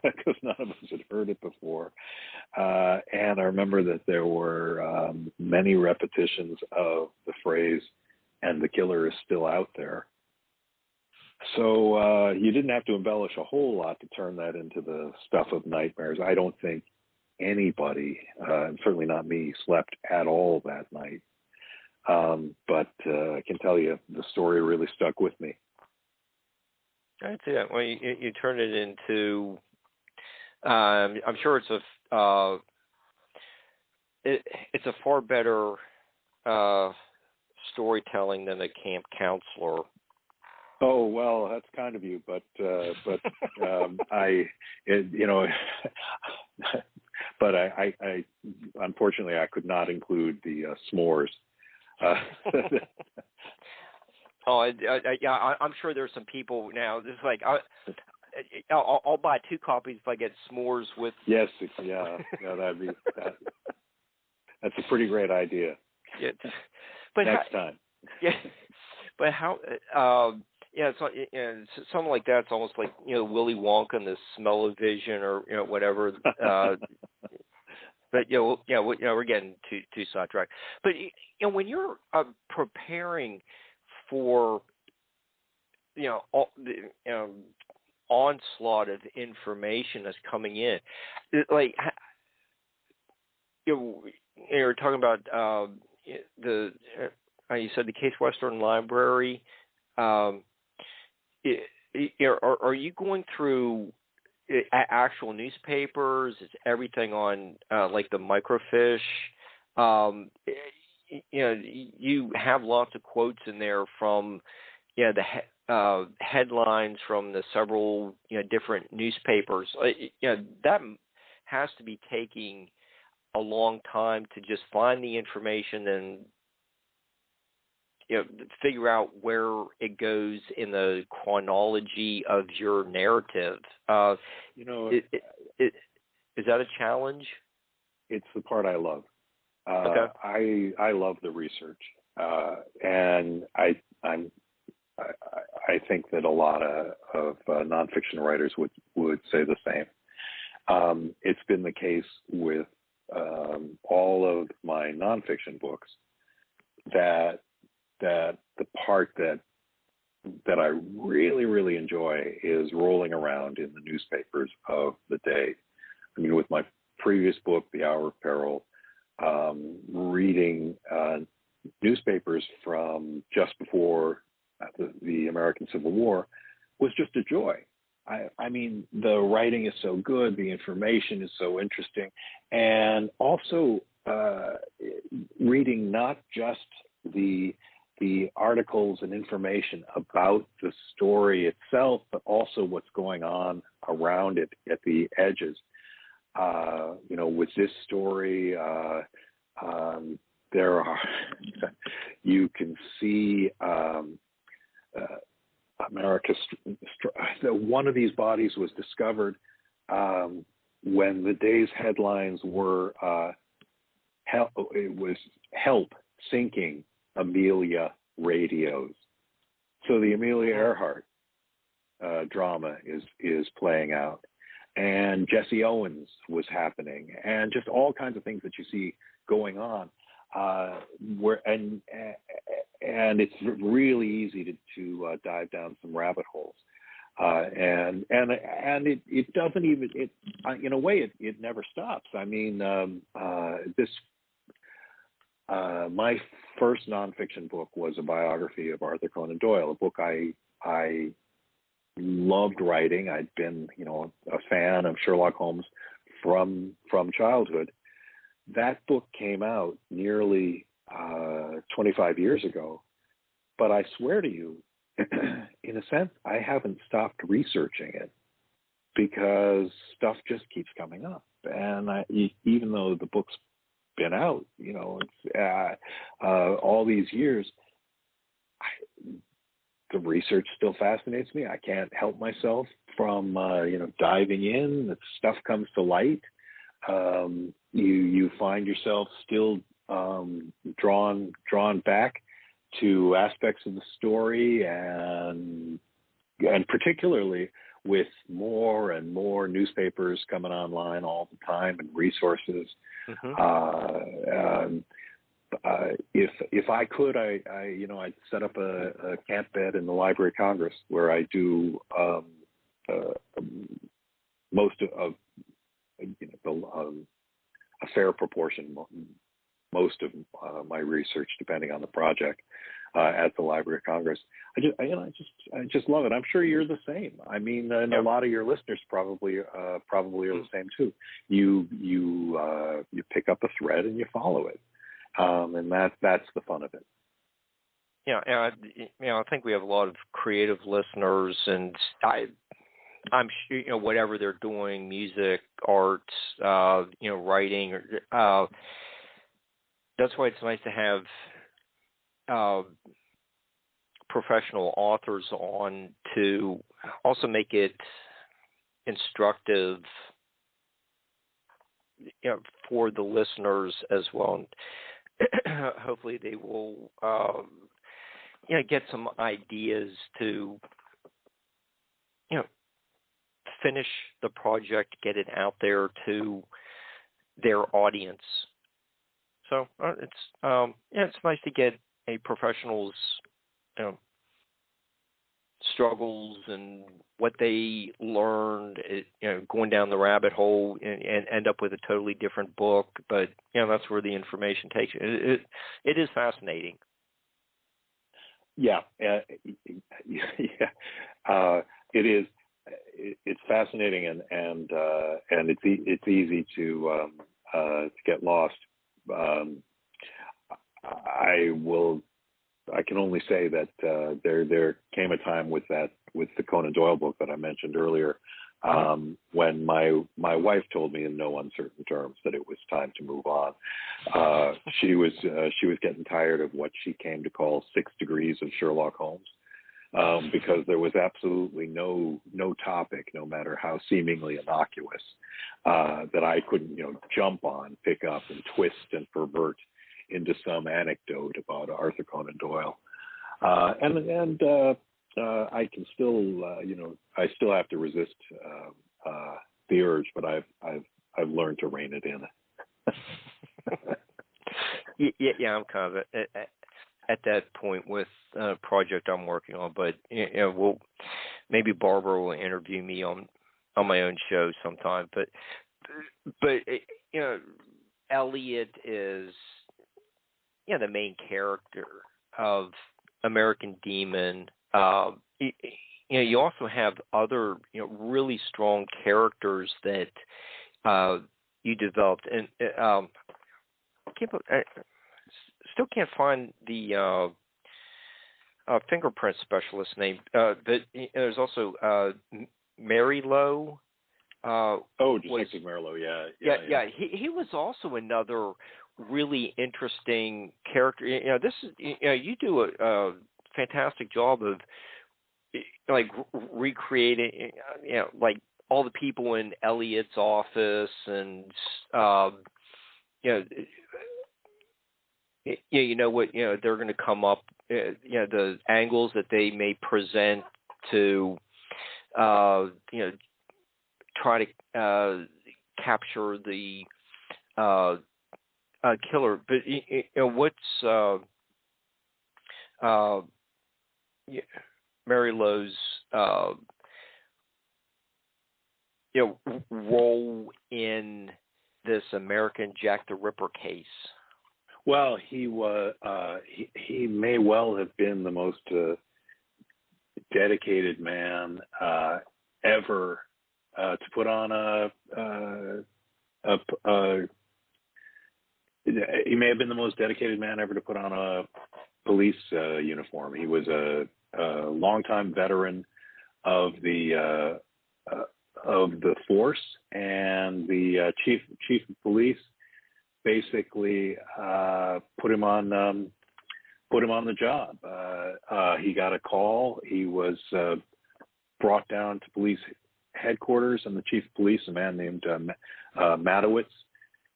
because none of us had heard it before. And I remember that there were many repetitions of the phrase, "and the killer is still out there." So you didn't have to embellish a whole lot to turn that into the stuff of nightmares. I don't think anybody, and certainly not me, slept at all that night. But I can tell you the story really stuck with me. I'd say that. Well, you turn it into. I'm sure it's a far better storytelling than a camp counselor. Oh well, that's kind of you, but but I unfortunately I could not include the s'mores. I'm sure there's some people now. It's like I'll buy 2 copies if I get s'mores with. Yes, that'd be that. That's a pretty great idea. Yeah, but next time. Yeah, but how? It's something like that's almost like Willy Wonka and the smell-o-vision or whatever. But we're getting too sidetracked. But when you're preparing for all the onslaught of information that's coming in, like you're talking about you said the Case Western Library. Are you going through actual newspapers? Is everything on like the microfiche? You have lots of quotes in there from the headlines from the several different newspapers. That has to be taking a long time to just find the information and figure out where it goes in the chronology of your narrative. Is that a challenge? It's the part I love. Okay. I love the research, and I think that a lot of nonfiction writers would say the same. It's been the case with all of my nonfiction books that the part that I really, really enjoy is rolling around in the newspapers of the day. I mean, with my previous book, The Hour of Peril, reading newspapers from just before the American Civil War was just a joy. I mean, the writing is so good, the information is so interesting, and also reading not just the articles and information about the story itself, but also what's going on around it at the edges. With this story, there are, you can see America's, one of these bodies was discovered when the day's headlines were, it was help sinking Amelia radios. So the Amelia Earhart drama is playing out, and Jesse Owens was happening, and just all kinds of things that you see going on. And it's really easy to dive down some rabbit holes, and it doesn't even in a way it never stops. I mean, my first nonfiction book was a biography of Arthur Conan Doyle, a book I loved writing. I'd been, a fan of Sherlock Holmes from childhood. That book came out nearly 25 years ago, but I swear to you, in a sense, I haven't stopped researching it. because stuff just keeps coming up. And even though the book's been out, it's all these years, the research still fascinates me. I can't help myself from diving in. The stuff comes to light. You find yourself still drawn back to aspects of the story, and particularly with more and more newspapers coming online all the time and resources. Mm-hmm. If I could, I'd set up a camp bed in the Library of Congress where I do most of a fair proportion, most of my research, depending on the project, at the Library of Congress. I just love it. I'm sure you're the same. I mean, and a lot of your listeners probably are the same too. You pick up a thread and you follow it, and that's the fun of it. Yeah, and I think we have a lot of creative listeners, and I'm sure whatever they're doing, music, art, writing, that's why it's nice to have professional authors on to also make it instructive, for the listeners as well. And hopefully they will, get some ideas to, finish the project, get it out there to their audience. So it's nice to get a professional's struggles and what they learned, going down the rabbit hole and end up with a totally different book. But that's where the information takes you. It is fascinating. Yeah, it is. It's fascinating, and it's easy to get lost. I can only say that there came a time with the Conan Doyle book that I mentioned earlier, when my wife told me in no uncertain terms that it was time to move on. She was getting tired of what she came to call 6 degrees of Sherlock Holmes. Because there was absolutely no topic, no matter how seemingly innocuous, that I couldn't, jump on, pick up, and twist and pervert into some anecdote about Arthur Conan Doyle. And I can still, I still have to resist the urge, but I've learned to rein it in. Yeah, I'm kind of at that point with a project I'm working on, but maybe Barbara will interview me on my own show sometime. But Eliot is the main character of American Demon. You also have other really strong characters that you developed, and still can't find the fingerprint specialist name, but there's also Mary Lowe. Detective Merlo, yeah. He was also another really interesting character. This is you do a fantastic job of recreating like all the people in Eliot's office, and they're going to come up, the angles that they may present to try to capture the killer. But what's Mary Lowe's role in this American Jack the Ripper case? Well, he may well have been the most dedicated man ever to put on he may have been the most dedicated man ever to put on a police uniform. He was a longtime veteran of the the force, and the chief of police basically put him on the job. He got a call. He was brought down to police headquarters, and the chief of police, a man named Matowitz,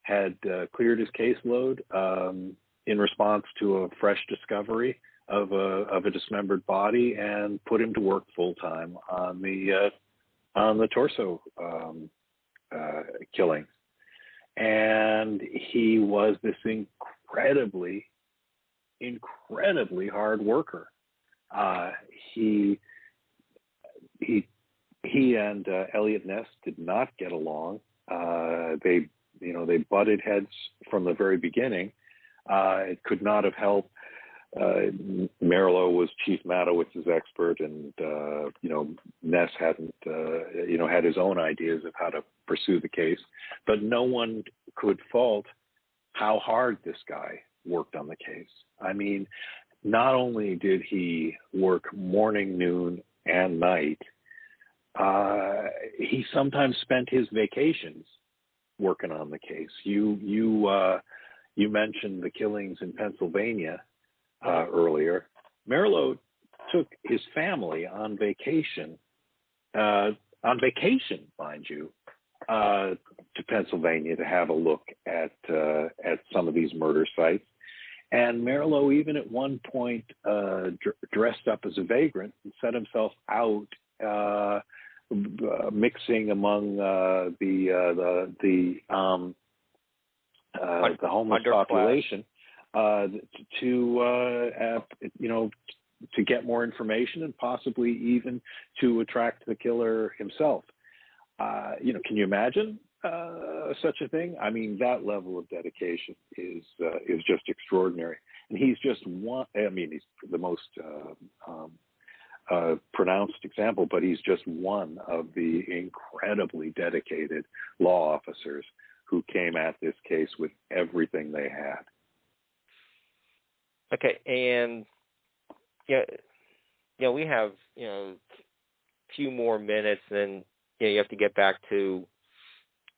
had cleared his caseload in response to a fresh discovery of a dismembered body, and put him to work full time on the torso killings. And he was this incredibly hard worker. He and Eliot Ness did not get along. They butted heads from the very beginning. It could not have helped. Merylo was Chief Matowitz's expert, and Ness hadn't had his own ideas of how to pursue the case. But no one could fault how hard this guy worked on the case. I mean, not only did he work morning, noon, and night, he sometimes spent his vacations working on the case. You mentioned the killings in Pennsylvania earlier. Merylo took his family on vacation, mind you, to Pennsylvania to have a look at some of these murder sites. And Merylo even at one point dressed up as a vagrant and set himself out mixing among the homeless population to get more information and possibly even to attract the killer himself. Can you imagine such a thing? I mean, that level of dedication is just extraordinary. And he's just one. I mean, he's the most pronounced example, but he's just one of the incredibly dedicated law officers who came at this case with everything they had. Okay, and we have a few more minutes, and you have to get back to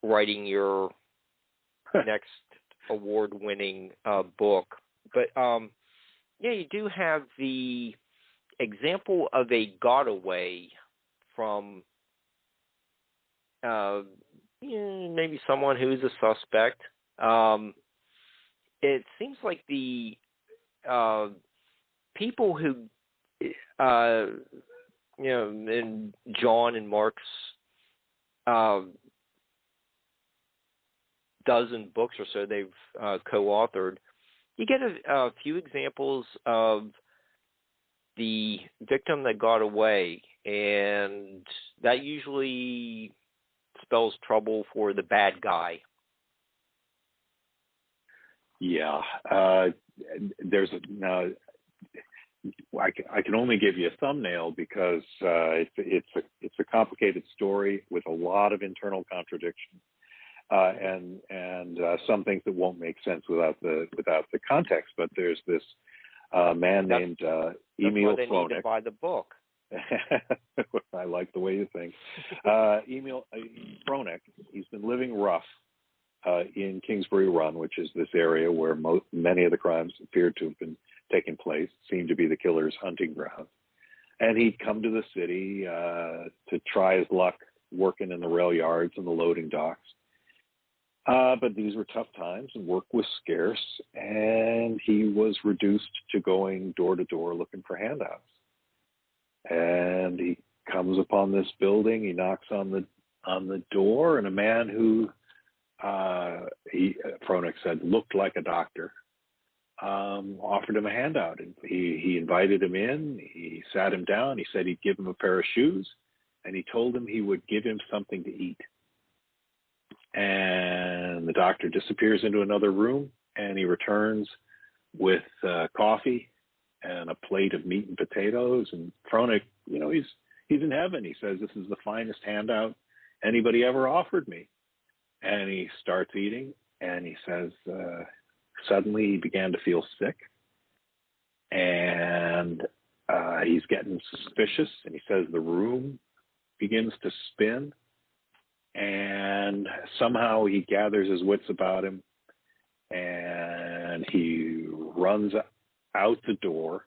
writing your next award-winning book. But you do have the example of a got-away from maybe someone who's a suspect. It seems like the people who, in John and Mark's dozen books or so they've co-authored, you get a few examples of the victim that got away, and that usually spells trouble for the bad guy. Yeah, I can only give you a thumbnail because it's a complicated story with a lot of internal contradictions and some things that won't make sense without the context. But there's this man named Emil Fronek. That's why they need to buy the book. I like the way you think. Emil Fronek. He's been living rough in Kingsbury Run, which is this area where many of the crimes appeared to have been taking place, seemed to be the killer's hunting ground. And he'd come to the city to try his luck working in the rail yards and the loading docks. But these were tough times and work was scarce, and he was reduced to going door to door looking for handouts. And he comes upon this building, he knocks on the door, and a man who Fronek said looked like a doctor, offered him a handout. And he invited him in, he sat him down, he said he'd give him a pair of shoes, and he told him he would give him something to eat. And the doctor disappears into another room, and he returns with coffee and a plate of meat and potatoes. And Fronek, he's in heaven. He says, "This is the finest handout anybody ever offered me." And he starts eating, and he says, suddenly he began to feel sick, and he's getting suspicious, and he says the room begins to spin, And somehow he gathers his wits about him, and he runs out the door,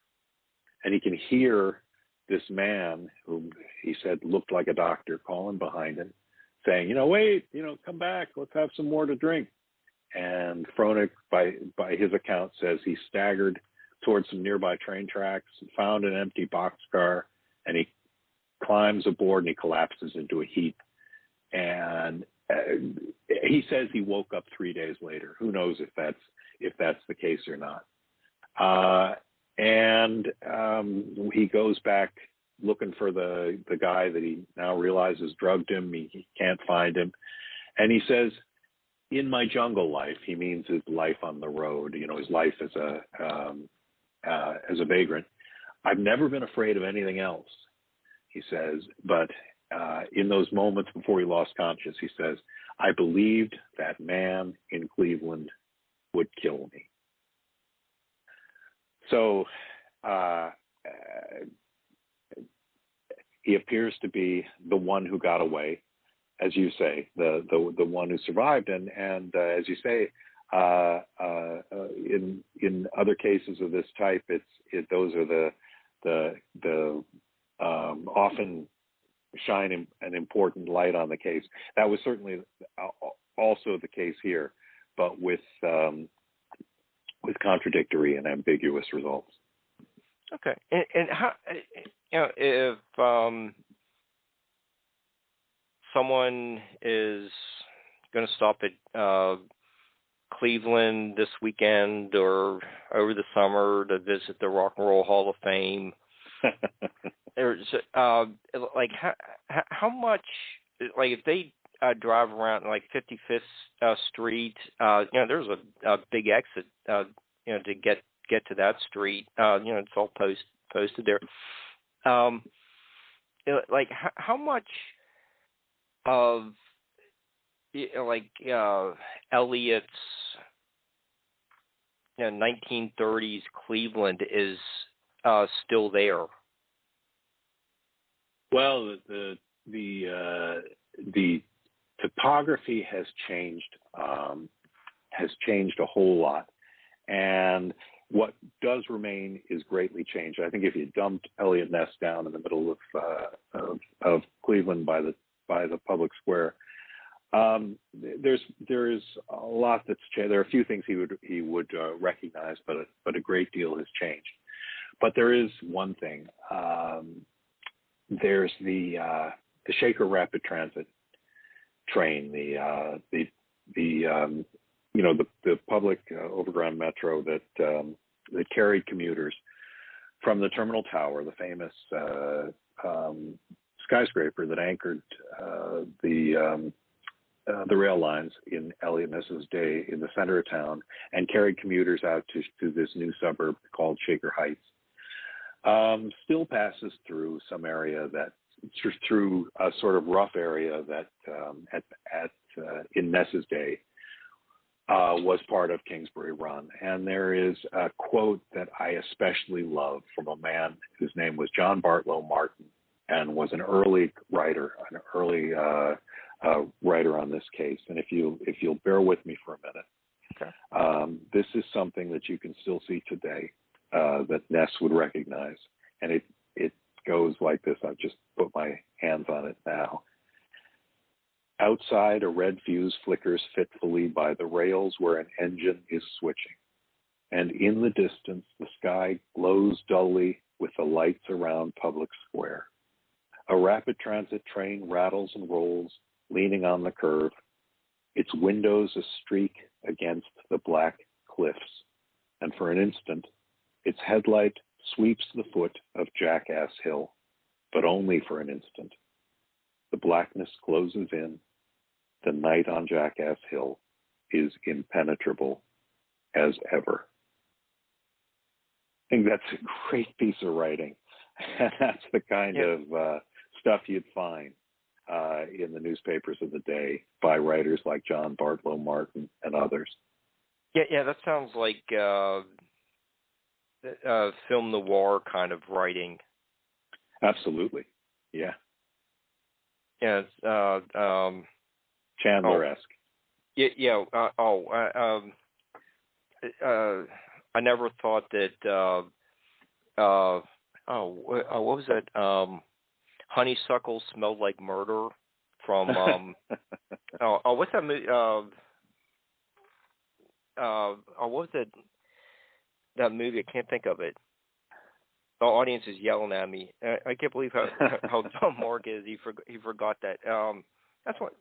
and he can hear this man who he said looked like a doctor calling behind him, saying, wait, come back, let's have some more to drink. And Fronek, by his account, says he staggered towards some nearby train tracks, found an empty boxcar, and he climbs aboard and he collapses into a heap. And he says he woke up 3 days later. Who knows if that's the case or not? And he goes back looking for the guy that he now realizes drugged him. He can't find him, and he says, "In my jungle life," he means his life on the road. His life as a vagrant. "I've never been afraid of anything else," he says, but in those moments before he lost conscience, he says, "I believed that man in Cleveland would kill me." So he appears to be the one who got away, as you say, the one who survived, and as you say, in other cases of this type, those are the often shine an important light on the case. That was certainly also the case here, but with contradictory and ambiguous results. Okay, and how, if someone is going to stop at Cleveland this weekend or over the summer to visit the Rock and Roll Hall of Fame, there's like how much, like if they drive around like 55th Street, there's a big exit, to get to that street. It's all posted there. Like how much of Eliot's 1930s Cleveland is still there? Well, the topography has changed a whole lot, and what does remain is greatly changed. I think if you dumped Eliot Ness down in the middle of Cleveland by the public square, there is a lot that's changed. There are a few things he would recognize, but a great deal has changed. But there is one thing. There's the Shaker Rapid Transit train, the public overground metro that carried commuters from the Terminal Tower, the famous skyscraper that anchored the rail lines in Eliot Ness's day in the center of town, and carried commuters out to this new suburb called Shaker Heights. Still passes through some area through a sort of rough area that in Ness's day was part of Kingsbury Run. And there is a quote that I especially love from a man whose name was John Bartlow Martin and was an early writer on this case. And if you'll bear with me for a minute, okay. This is something that you can still see today that Ness would recognize. And it goes like this. I've just put my hands on it now. Outside, a red fuse flickers fitfully by the rails where an engine is switching. And in the distance, the sky glows dully with the lights around Public Square. A rapid transit train rattles and rolls, leaning on the curve, its windows a streak against the black cliffs. And for an instant, its headlight sweeps the foot of Jackass Hill, but only for an instant. The blackness closes in. The night on Jackass Hill is impenetrable as ever. I think that's a great piece of writing. And that's the kind of stuff you'd find in the newspapers of the day by writers like John Bartlow Martin and others. Yeah, that sounds like film noir kind of writing. Absolutely, yeah. Yeah, Chandler-esque. I never thought that. What was that? Honeysuckle smelled like murder from. What's that movie? What was that movie? I can't think of it. The audience is yelling at me. I can't believe how dumb Mark is. He forgot that. That's what.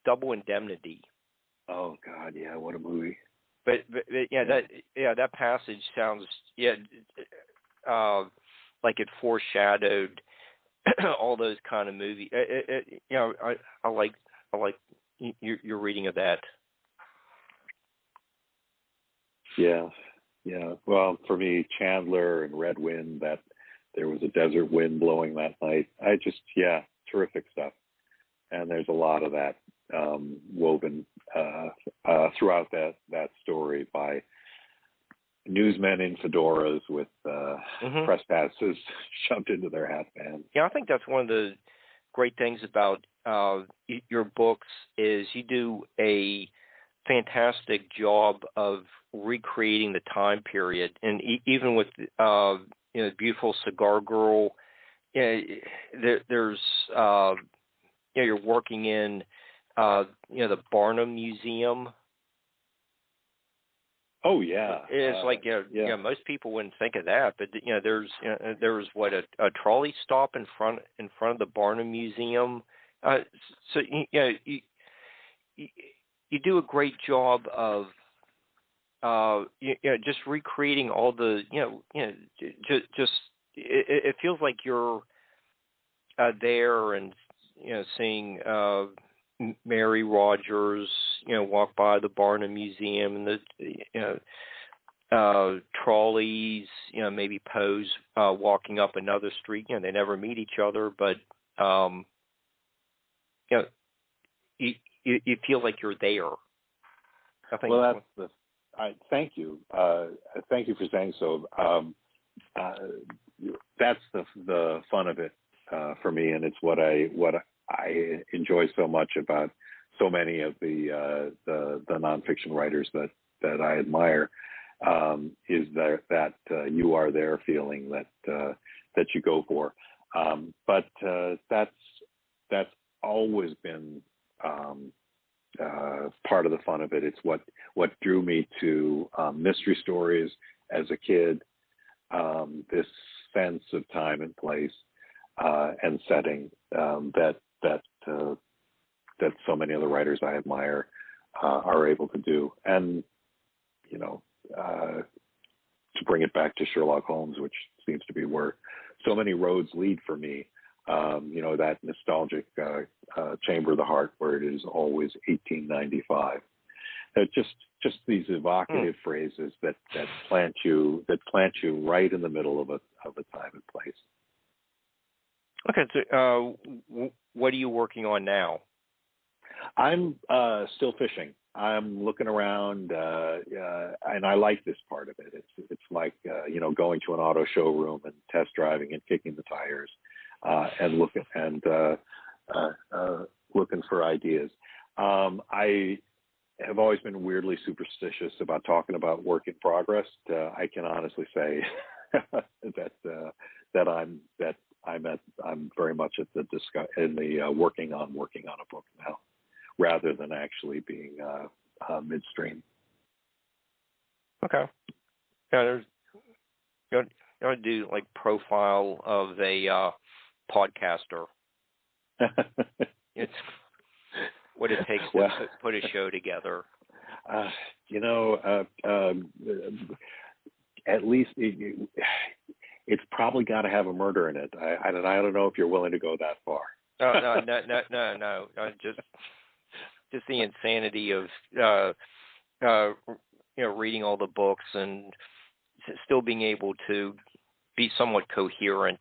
Double Indemnity. Oh God, yeah, what a movie. But that passage sounds like it foreshadowed all those kind of movies. I like your reading of that. Yeah. Well, for me, Chandler and Red Wind, that there was a desert wind blowing that night. Terrific stuff. And there's a lot of that woven throughout that story by newsmen in fedoras with press passes shoved into their hatbands. Yeah, I think that's one of the great things about your books is you do a fantastic job of recreating the time period, and even with Beautiful Cigar Girl, there's you're working in the Barnum Museum. Oh yeah, it's like most people wouldn't think of that, but there's what a trolley stop in front of the Barnum Museum. So you do a great job of just recreating all the just it feels like you're there and seeing Mary Rogers walk by the Barnum Museum and the trolleys maybe Poe's walking up another street. They never meet each other, but you feel like you're there. I think. Well, thank you. Thank you for saying so. That's the fun of it for me, and it's what I enjoy so much about so many of the nonfiction writers that I admire. Is that you are there feeling that you go for, but that's always been part of the fun of it. It's what drew me to mystery stories as a kid. This sense of time and place and setting that so many of the writers I admire are able to do. And to bring it back to Sherlock Holmes, which seems to be where so many roads lead for me. That nostalgic chamber of the heart where it is always 1895. Just these evocative phrases that plant you right in the middle of a time and place. Okay, so what are you working on now? I'm still fishing. I'm looking around, and I like this part of it. It's like going to an auto showroom and test driving and kicking the tires, and looking for ideas. I have always been weirdly superstitious about talking about work in progress. I can honestly say that I'm very much at the working on a book now, rather than actually being midstream. Okay. Yeah, you want to do like profile of a podcaster. It's what it takes to put a show together. At least it's probably got to have a murder in it. I don't know if you're willing to go that far. No. Just the insanity of reading all the books and still being able to be somewhat coherent.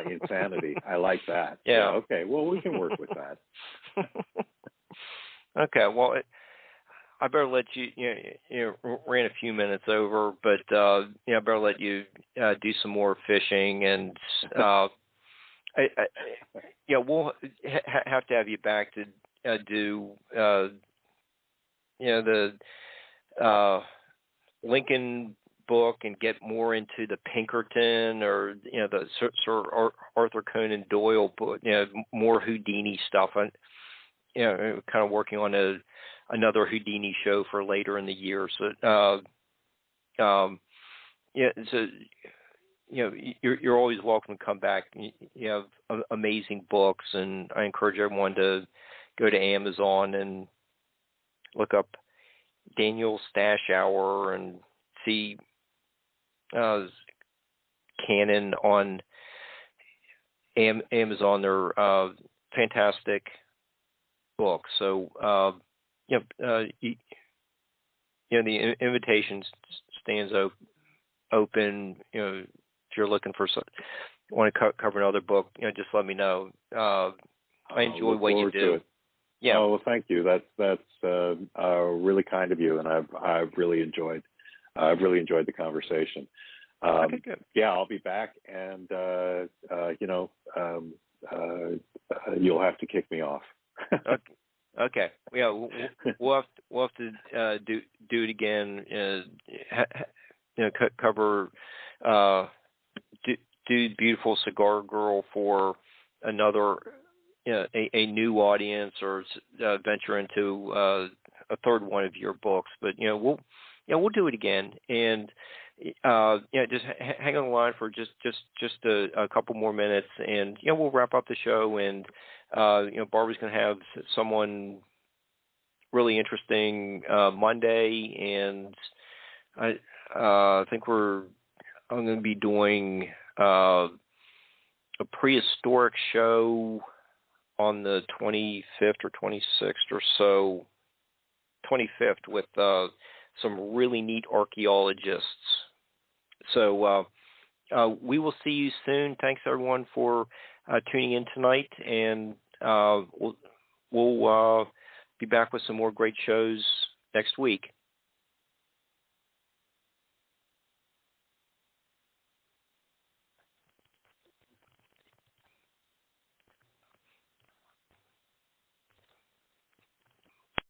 Insanity. I like that. Yeah. Okay. Well, we can work with that. Okay. Well, I better let you. Ran a few minutes over, but I better let you do some more fishing, and we'll have to have you back to do the Lincoln book and get more into the Pinkerton or the Sir Arthur Conan Doyle book, more Houdini stuff. And kind of working on another Houdini show for later in the year. So so you're always welcome to come back. You have amazing books, and I encourage everyone to go to Amazon and look up Daniel Stashower and see Canon on Amazon. They're fantastic books. So the invitation stands open. If you're looking for want to cover another book, just let me know. I enjoy what you do. Yeah. Oh, well, thank you. That's really kind of you, and I've really enjoyed the conversation. Okay, good. Yeah, I'll be back, and you'll have to kick me off. Okay. Yeah, we'll have to do it again. Cover do Beautiful Cigar Girl for another a new audience, or venture into a third one of your books. But we'll do it again, and just hang on the line for just a couple more minutes, and we'll wrap up the show. And Barbara's going to have someone really interesting Monday, and I think I'm going to be doing a prehistoric show on the 25th or 26th or so, 25th, with some really neat archaeologists. So we will see you soon. Thanks, everyone, for tuning in tonight, and we'll be back with some more great shows next week.